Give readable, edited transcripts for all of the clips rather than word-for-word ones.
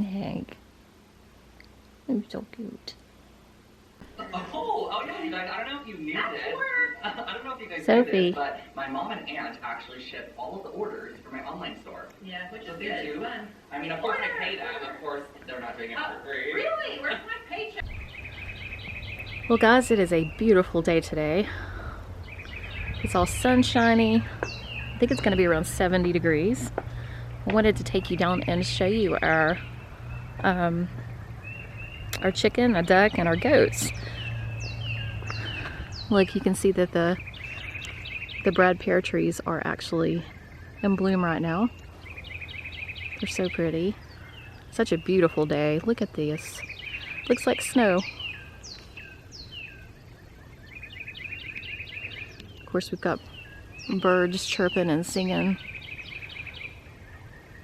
Hank. You're so cute. Oh yeah, you guys, I don't know if you knew this. I don't know if you guys Sophie. knew this, but my mom and aunt actually ship all of the orders for my online store. Yeah, which is So good. too. Fun. I mean, of course I pay them. Of course, they're not doing it for free. Really? Where's my paycheck? Well guys, it is a beautiful day today. It's all sunshiny. I think it's going to be around 70 degrees. I wanted to take you down and show you our chicken, a duck, and our goats. Look, you can see that the Brad pear trees are actually in bloom right now. They're so pretty. Such a beautiful day. Look at this. Looks like snow. Of course, we've got birds chirping and singing.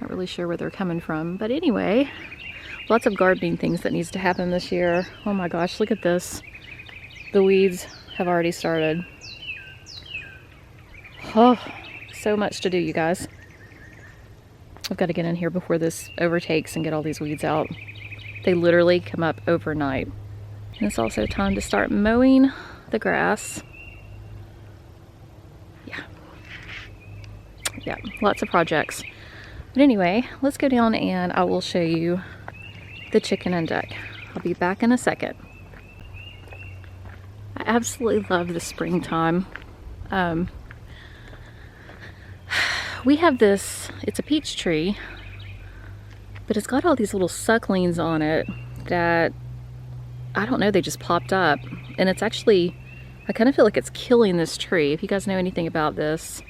Not really sure where they're coming from, but anyway, lots of gardening things that needs to happen this year. Oh my gosh, look at this. The weeds have already started. Oh, so much to do, you guys. I've got to get in here before this overtakes and get all these weeds out. They literally come up overnight. And it's also time to start mowing the grass. Yeah, lots of projects. But anyway, let's go down and I will show you the chicken and duck. I'll be back in a second. I absolutely love the springtime. We have this, it's a peach tree, but it's got all these little sucklings on it that, I don't know, they just popped up. And it's actually, I kind of feel like it's killing this tree. If you guys know anything about this,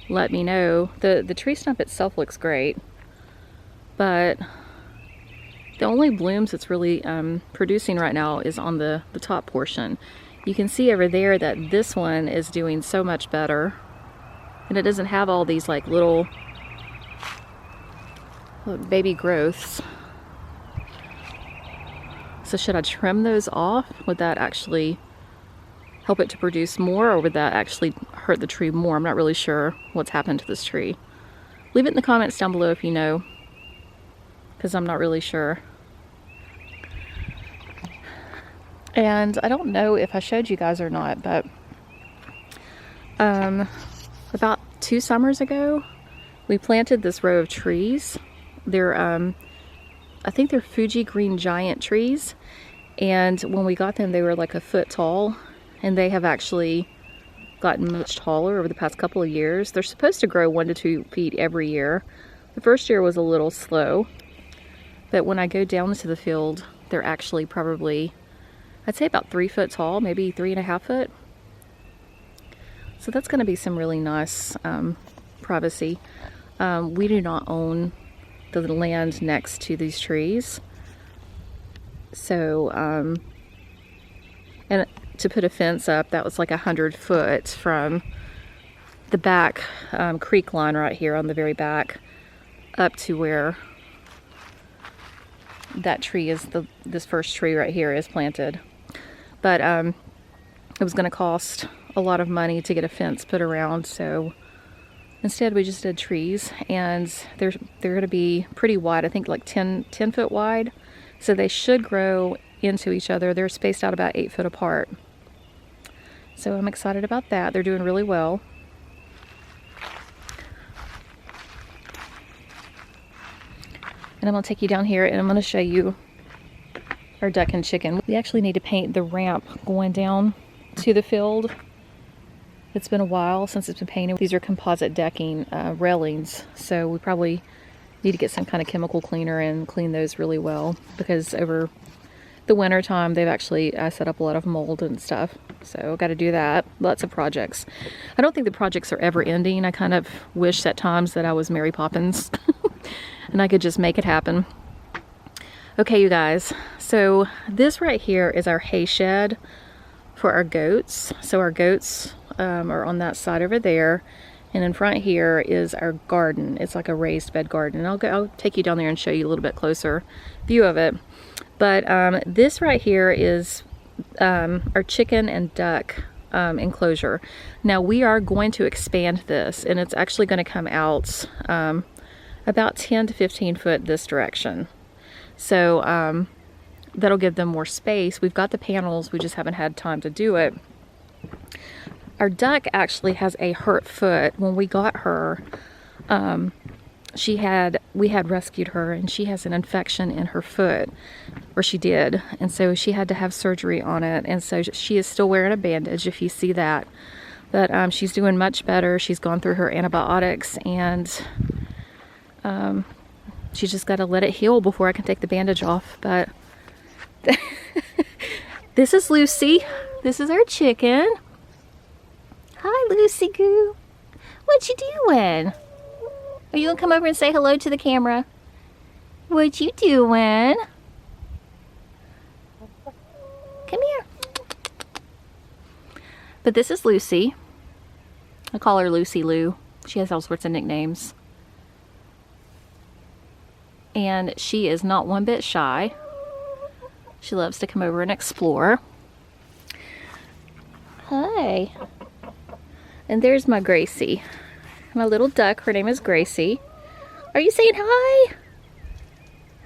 let me know. The tree stump itself looks great, but the only blooms it's really producing right now is on the top portion. You can see over there that this one is doing so much better, and it doesn't have all these like little baby growths. So should I trim those off? Would that actually help it to produce more, or would that actually hurt the tree more? I'm not really sure what's happened to this tree. Leave it in the comments down below if you know, because I'm not really sure. And I don't know if I showed you guys or not, but about 2 summers ago, we planted this row of trees. They're, I think they're Fuji green giant trees. And when we got them, they were like a foot tall. And they have actually gotten much taller over the past couple of years. They're supposed to grow 1 to 2 feet every year. The first year was a little slow, but when I go down into the field, they're actually probably, I'd say about 3 foot tall, maybe 3.5 foot. So that's going to be some really nice privacy. We do not own the land next to these trees. So, and to put a fence up, that was like 100 foot from the back creek line right here on the very back up to where that tree is, this first tree right here is planted. But it was going to cost a lot of money to get a fence put around, so instead we just did trees, and they're going to be pretty wide. I think like 10 foot wide, so they should grow into each other. They're spaced out about 8 foot apart. So I'm excited about that. They're doing really well. And I'm going to take you down here and I'm going to show you our duck and chicken. We actually need to paint the ramp going down to the field. It's been a while since it's been painted. These are composite decking railings, so we probably need to get some kind of chemical cleaner and clean those really well, because over the winter time they've actually set up a lot of mold and stuff. So got to do that. Lots of projects. I don't think the projects are ever ending. I kind of wish at times that I was Mary Poppins and I could just make it happen. Okay, you guys, so this right here is our hay shed for our goats. So our goats are on that side over there, and in front here is our garden. It's like a raised bed garden. I'll take you down there and show you a little bit closer view of it. But this right here is our chicken and duck enclosure. Now we are going to expand this, and it's actually going to come out about 10 to 15 foot this direction. So that'll give them more space. We've got the panels, we just haven't had time to do it. Our duck actually has a hurt foot. When we got her, we had rescued her, and she has an infection in her foot, or she did, and so she had to have surgery on it, and so she is still wearing a bandage, if you see that. But she's doing much better. She's gone through her antibiotics, and she's just got to let it heal before I can take the bandage off. But this is Lucy. This is our chicken. Hi, Lucy Goo. What you doing? Are you gonna come over and say hello to the camera? What you doing? Come here. But this is Lucy. I call her Lucy Lou. She has all sorts of nicknames. And she is not one bit shy. She loves to come over and explore. Hi. And there's my Gracie. My little duck, her name is Gracie. Are you saying hi?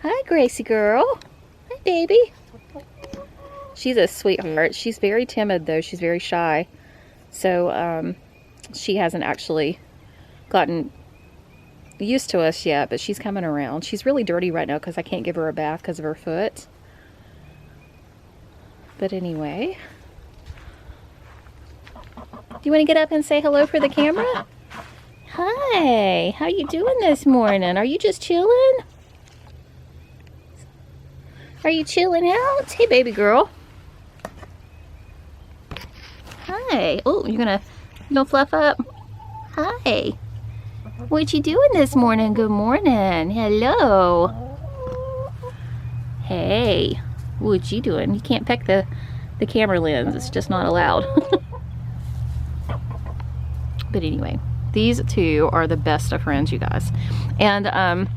Hi, Gracie girl. Hi, baby. She's a sweetheart. She's very timid, though. She's very shy. So, she hasn't actually gotten used to us yet, but she's coming around. She's really dirty right now because I can't give her a bath because of her foot. But anyway. Do you want to get up and say hello for the camera? Hi, how you doing this morning? Are you just chilling? Are you chilling out? Hey, baby girl. Hi. Oh, you gonna fluff up? Hi. What you doing this morning? Good morning. Hello. Hey. What you doing? You can't peck the camera lens. It's just not allowed. But anyway, these two are the best of friends, you guys. And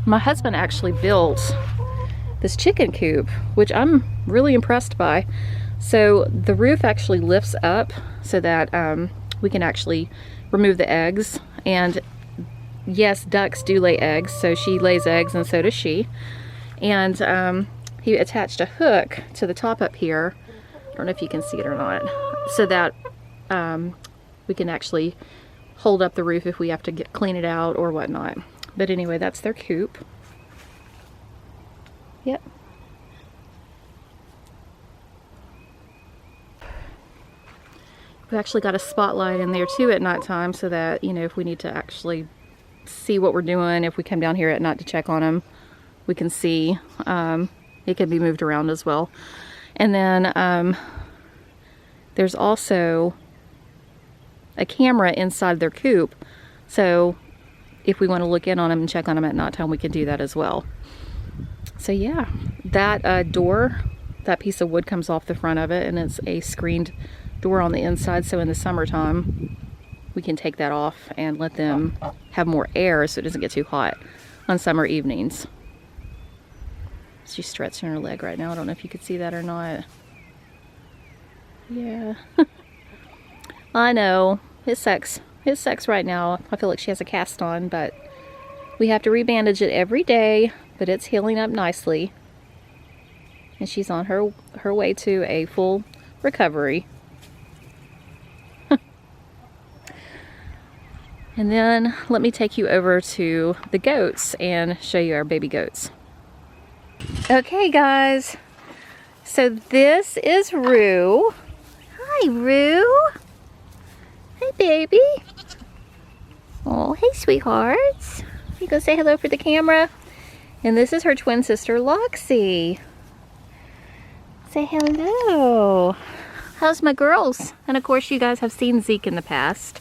my husband actually built this chicken coop, which I'm really impressed by. So the roof actually lifts up so that we can actually remove the eggs. And yes, ducks do lay eggs, so she lays eggs and so does she. And he attached a hook to the top up here. I don't know if you can see it or not. So that we can actually hold up the roof if we have to clean it out or whatnot. But anyway, that's their coop. Yep. We've actually got a spotlight in there too at nighttime so that, you know, if we need to actually see what we're doing, if we come down here at night to check on them, we can see. It can be moved around as well. And then there's also a camera inside their coop, so if we want to look in on them and check on them at nighttime, we can do that as well. So yeah, that door, that piece of wood comes off the front of it, and it's a screened door on the inside, so in the summertime we can take that off and let them have more air so it doesn't get too hot on summer evenings. She's stretching her leg right now. I don't know if you could see that or not. Yeah. I know. It sucks. It sucks right now. I feel like she has a cast on, but we have to rebandage it every day, but it's healing up nicely. And she's on her way to a full recovery. And then let me take you over to the goats and show you our baby goats. Okay, guys. So this is Rue. Hi, Rue. Hi, baby. Oh, hey, sweethearts. You go say hello for the camera. And this is her twin sister, Loxie. Say hello. How's my girls? And of course, you guys have seen Zeke in the past.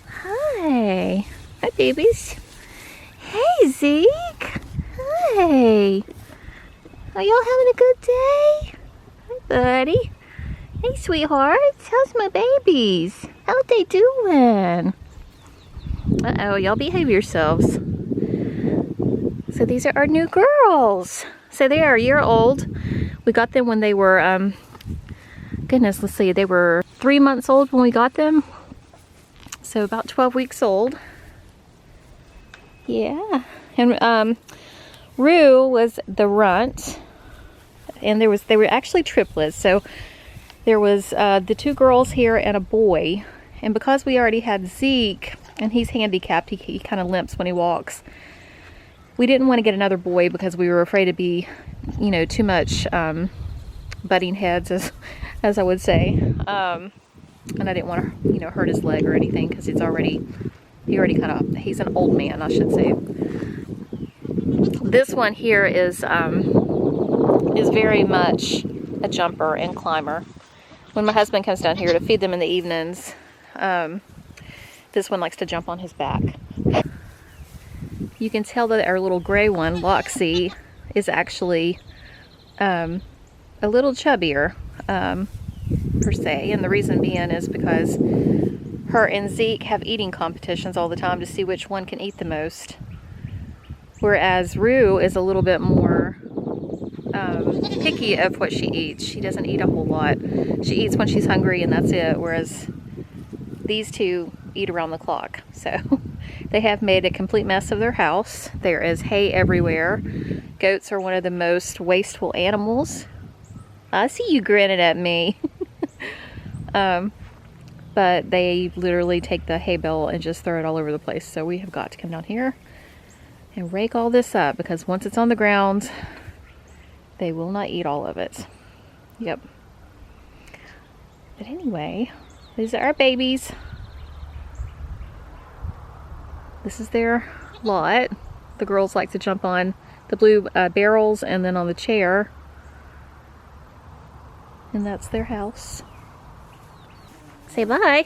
Hi. Hi, babies. Hey, Zeke. Hi. Are y'all having a good day? Hi, buddy. Hey, sweethearts. How's my babies? How they doing? Uh-oh, y'all behave yourselves. So these are our new girls. So they are a year old. We got them when they were, goodness, let's see, they were 3 months old when we got them. So about 12 weeks old. Yeah. And Rue was the runt, and they were actually triplets. So there was the 2 girls here and a boy. And because we already had Zeke, and he's handicapped, he kind of limps when he walks, we didn't want to get another boy because we were afraid to be, you know, too much butting heads, as I would say. And I didn't want to, you know, hurt his leg or anything, because he's an old man, I should say. This one here is very much a jumper and climber. When my husband comes down here to feed them in the evenings, this one likes to jump on his back. You can tell that our little gray one, Loxie, is actually a little chubbier, per se. And the reason being is because her and Zeke have eating competitions all the time to see which one can eat the most. Whereas Rue is a little bit more picky of what she eats. She doesn't eat a whole lot. She eats when she's hungry, and that's it. Whereas these two eat around the clock. So they have made a complete mess of their house. There is hay everywhere. Goats are one of the most wasteful animals. I see you grinning at me. But they literally take the hay bale and just throw it all over the place. So we have got to come down here and rake all this up, because once it's on the ground, they will not eat all of it. Yep. But anyway, these are our babies. This is their lot. The girls like to jump on the blue barrels and then on the chair. And that's their house. Say bye.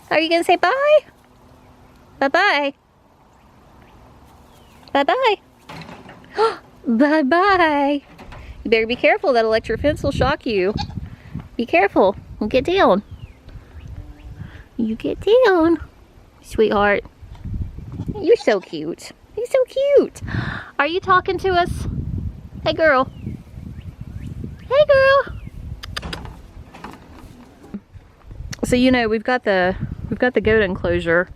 Are you gonna say bye? Bye-bye. Bye-bye. Bye-bye. You better be careful. That electric fence will shock you. Be careful. We'll get down. You get down, sweetheart. You're so cute. You're so cute. Are you talking to us? Hey, girl. Hey, girl. So, you know, we've got the goat enclosure,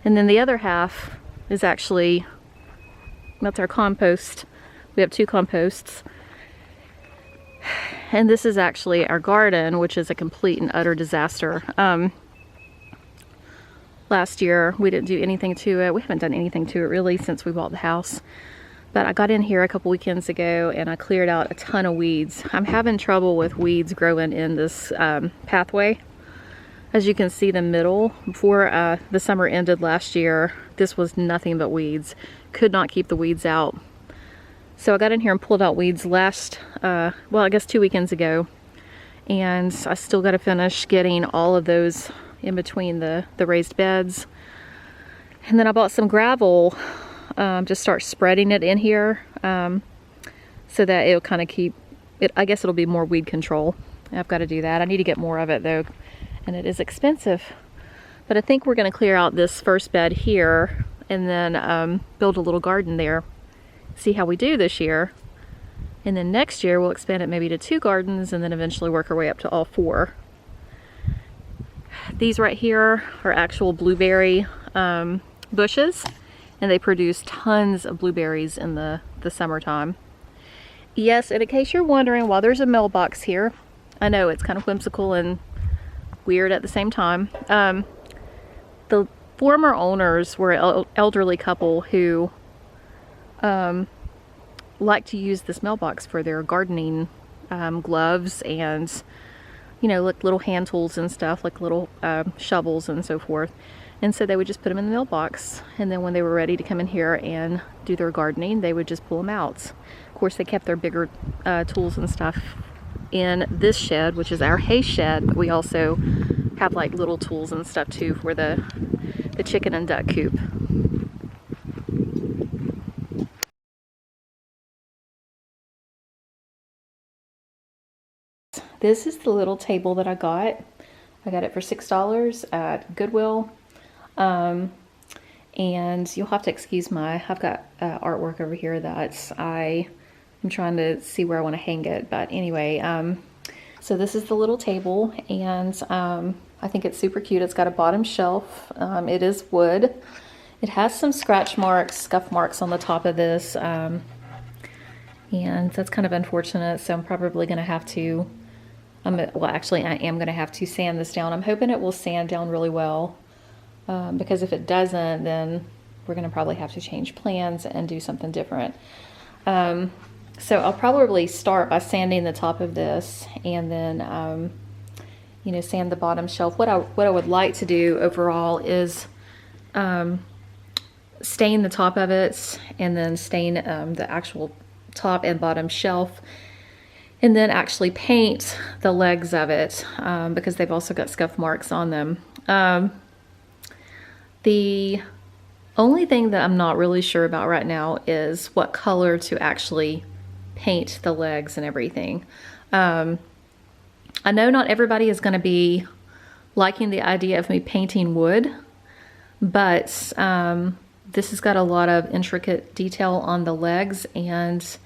and then the other half is actually, that's our compost. We have 2 composts. And this is actually our garden, which is a complete and utter disaster. Last year, we didn't do anything to it. We haven't done anything to it really since we bought the house. But I got in here a couple weekends ago and I cleared out a ton of weeds. I'm having trouble with weeds growing in this pathway. As you can see, the middle, before the summer ended last year, this was nothing but weeds. Could not keep the weeds out. So I got in here and pulled out weeds last, well, I guess 2 weekends ago. And I still got to finish getting all of those in between the raised beds. And then I bought some gravel, just start spreading it in here, so that it'll kind of keep it, I guess it'll be more weed control. I've got to do that. I need to get more of it though, and it is expensive. But I think we're going to clear out this first bed here and then build a little garden there. See how we do this year. And then next year we'll expand it maybe to 2 gardens and then eventually work our way up to all 4. These right here are actual blueberry bushes, and they produce tons of blueberries in the summertime. Yes, and in case you're wondering why there's a mailbox here, I know it's kind of whimsical and weird at the same time. The former owners were an elderly couple who like to use this mailbox for their gardening gloves and, you know, like little hand tools and stuff, like little shovels and so forth. And so they would just put them in the mailbox, and then when they were ready to come in here and do their gardening, they would just pull them out. Of course, they kept their bigger tools and stuff in this shed, which is our hay shed, but we also have like little tools and stuff too for the chicken and duck coop. This is the little table that I got. I got it for $6 at Goodwill. And you'll have to excuse I've got artwork over here that I'm trying to see where I want to hang it. But anyway, so this is the little table, and I think it's super cute. It's got a bottom shelf. It is wood, It has some scratch marks, scuff marks on the top of this, and that's kind of unfortunate. So I'm probably going to have to, well, actually, I am going to have to sand this down. I'm hoping it will sand down really well, because if it doesn't, then we're going to probably have to change plans and do something different. So I'll probably start by sanding the top of this, and then, you know, sand the bottom shelf. What I would like to do overall is stain the top of it, and then stain the actual top and bottom shelf, and then actually paint the legs of it, because they've also got scuff marks on them. The only thing that I'm not really sure about right now is what color to actually paint the legs and everything. I know not everybody is going to be liking the idea of me painting wood, but this has got a lot of intricate detail on the legs, and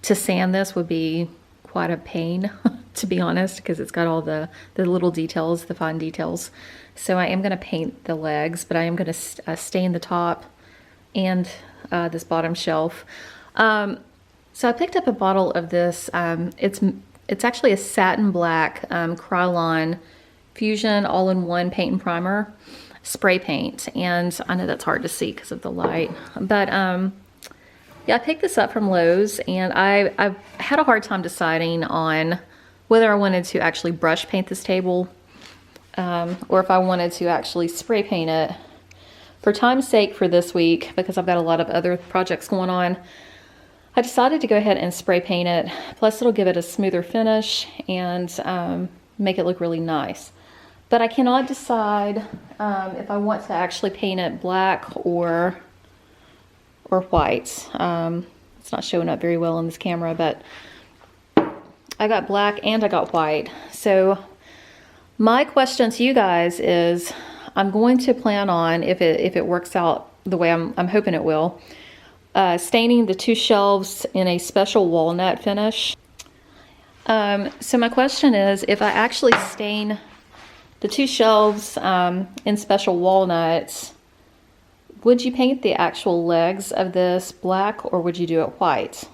to sand this would be quite a pain, to be honest, because it's got all the little details, the fine details. So I am going to paint the legs, but I am going to stain the top and this bottom shelf. So I picked up a bottle of this. It's actually a satin black Krylon Fusion all-in-one paint and primer spray paint, and I know that's hard to see because of the light, but yeah, I picked this up from Lowe's, and I've had a hard time deciding on whether I wanted to actually brush paint this table, or if I wanted to actually spray paint it. For time's sake for this week, because I've got a lot of other projects going on, I decided to go ahead and spray paint it. Plus it'll give it a smoother finish and make it look really nice. But I cannot decide if I want to actually paint it black or white. It's not showing up very well on this camera, but I got black and I got white. So my question to you guys is, I'm going to plan on, if it works out the way I'm hoping it will, staining the two shelves in a special walnut finish. So my question is, if I actually stain the two shelves in special walnuts, would you paint the actual legs of this black, or would you do it white?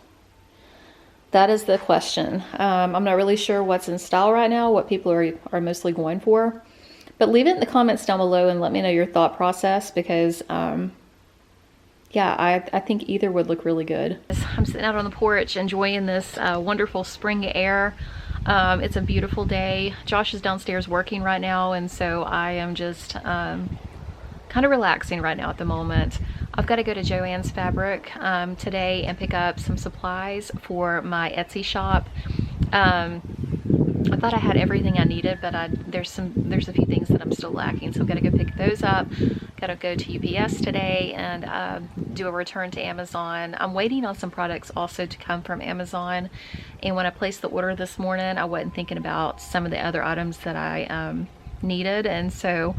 That is the question. I'm not really sure what's in style right now, what people are mostly going for. But leave it in the comments down below and let me know your thought process, because yeah, I think either would look really good. I'm sitting out on the porch enjoying this wonderful spring air. It's a beautiful day. Josh is downstairs working right now, and so I am just kind of relaxing right now at the moment. I've got to go to Joann's Fabric today and pick up some supplies for my Etsy shop. I thought I had everything I needed, but there's a few things that I'm still lacking, so I've got to go pick those up. Got to go to UPS today and do a return to Amazon. I'm waiting on some products also to come from Amazon, and when I placed the order this morning, I wasn't thinking about some of the other items that I needed, and so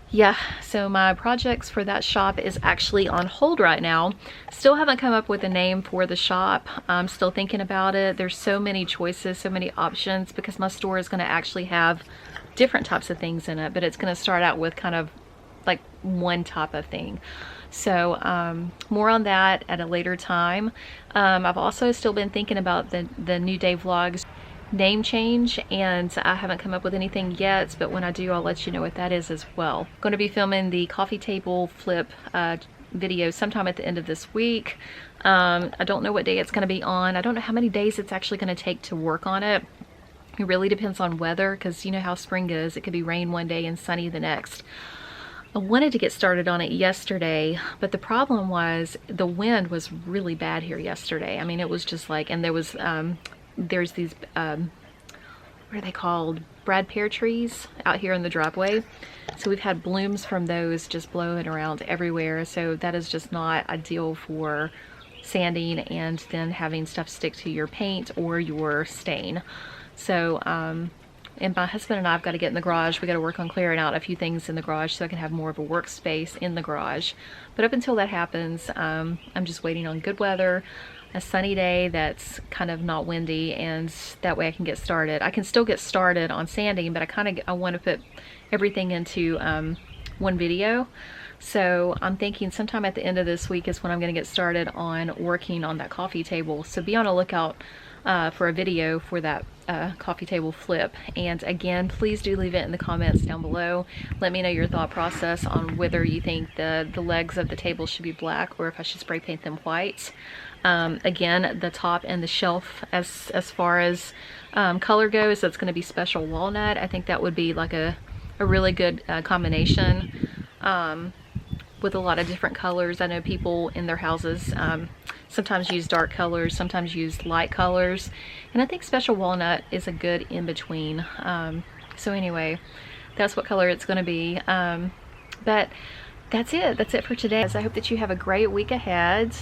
yeah, so my projects for that shop is actually on hold right now. Still haven't come up with a name for the shop. I'm still thinking about it. There's so many choices, so many options, because my store is going to actually have different types of things in it, but it's going to start out with kind of like one type of thing. So more on that at a later time. I've also still been thinking about the New Day Vlogs name change, and I haven't come up with anything yet, but when I do, I'll let you know what that is as well. I'm going to be filming the coffee table flip video sometime at the end of this week. I don't know what day it's going to be on. I don't know how many days it's actually going to take to work on it. It really depends on weather, because you know how spring is. It could be rain one day and sunny the next. I wanted to get started on it yesterday, but the problem was the wind was really bad here yesterday. I mean, it was just like, and there was there's these what are they called, Brad pear trees out here in the driveway, so we've had blooms from those just blowing around everywhere, so that is just not ideal for sanding and then having stuff stick to your paint or your stain. So and my husband and I have got to get in the garage. We got to work on clearing out a few things in the garage so I can have more of a workspace in the garage. But up until that happens, I'm just waiting on good weather, a sunny day that's kind of not windy, and that way I can get started. I can still get started on sanding, but I want to put everything into one video. So I'm thinking sometime at the end of this week is when I'm going to get started on working on that coffee table. So be on a lookout for a video for that coffee table flip. And again, please do leave it in the comments down below. Let me know your thought process on whether you think the legs of the table should be black or if I should spray paint them white. Again, the top and the shelf, as far as color goes, that's going to be special walnut. I think that would be like a really good combination with a lot of different colors. I know people in their houses sometimes use dark colors, sometimes use light colors, and I think special walnut is a good in-between. So anyway, that's what color it's going to be. But that's it for today. I hope that you have a great week ahead.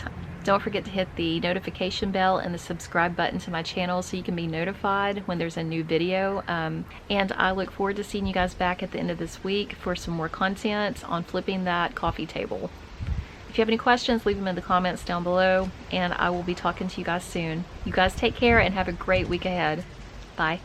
Don't forget to hit the notification bell and the subscribe button to my channel so you can be notified when there's a new video. And I look forward to seeing you guys back at the end of this week for some more content on flipping that coffee table. If you have any questions, leave them in the comments down below, and I will be talking to you guys soon. You guys take care and have a great week ahead. Bye.